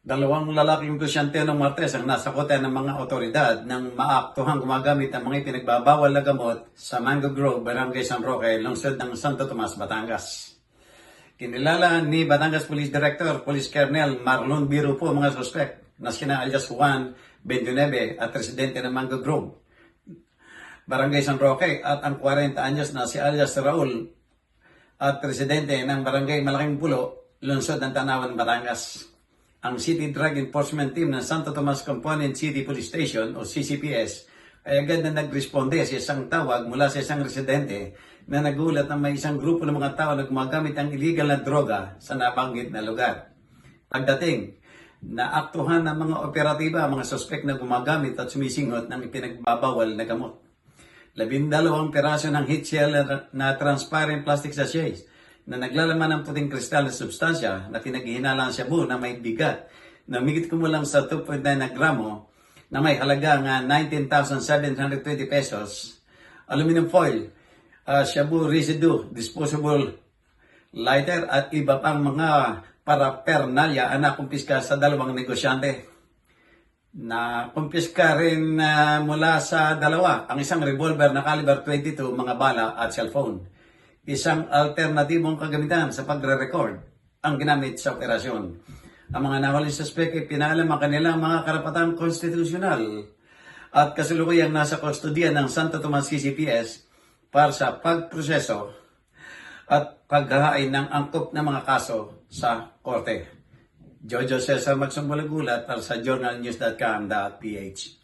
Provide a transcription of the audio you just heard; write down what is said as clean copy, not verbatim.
Dalawang lalaking negosyante ng Martes ang nasa kote ng mga otoridad nang maaktuhang gumagamit ng mga ipinagbabawal na gamot sa Mango Grove, Barangay San Roque, lungsod ng Santo Tomas, Batangas. Kinilala ni Batangas Police Director, Police Colonel Marlon Biro po mga suspect na sina alias Juan 29 at residente ng Mango Grove, Barangay San Roque, at ang 40 anyos na si alias Raul at residente ng Barangay Malaking Pulo, lungsod ng Tanawan, Batangas. Ang City Drug Enforcement Team ng Santo Tomas Component City Police Station o CCPS ay agad na nagresponde sa isang tawag mula sa isang residente na nagulat na may isang grupo ng mga tao na gumagamit ng illegal na droga sa nabanggit na lugar. Pagdating, naaktuhan ng mga operatiba ang mga suspect na gumagamit at sumisingot ng ipinagbabawal na gamot. 12 piraso ng heat shell na transparent plastic sachets na naglalaman ng puting kristal na substansya na pinaghihinalang shabu na may bigat na migit kumulang sa 2.9 na gramo na may halaga nga 19,720 pesos, aluminum foil, shabu residue, disposable lighter at iba pang mga paraphernalia ang nakumpiska sa dalawang negosyante. Na kumpiska rin mula sa dalawa ang isang revolver na caliber 22, mga bala at cellphone. Isang alternatibong kagamitan sa pagre-record ang ginamit sa operasyon. Ang mga nahuling suspect ay pinaalam ang kanilang mga karapatang konstitusyonal at kasulukuyang nasa kustodiya ng Santo Tomas CCPS para sa pagproseso at paghahain ng angkop ng mga kaso sa korte. Jojo Cesar Magsumulagulat para sa journalnews.com.ph.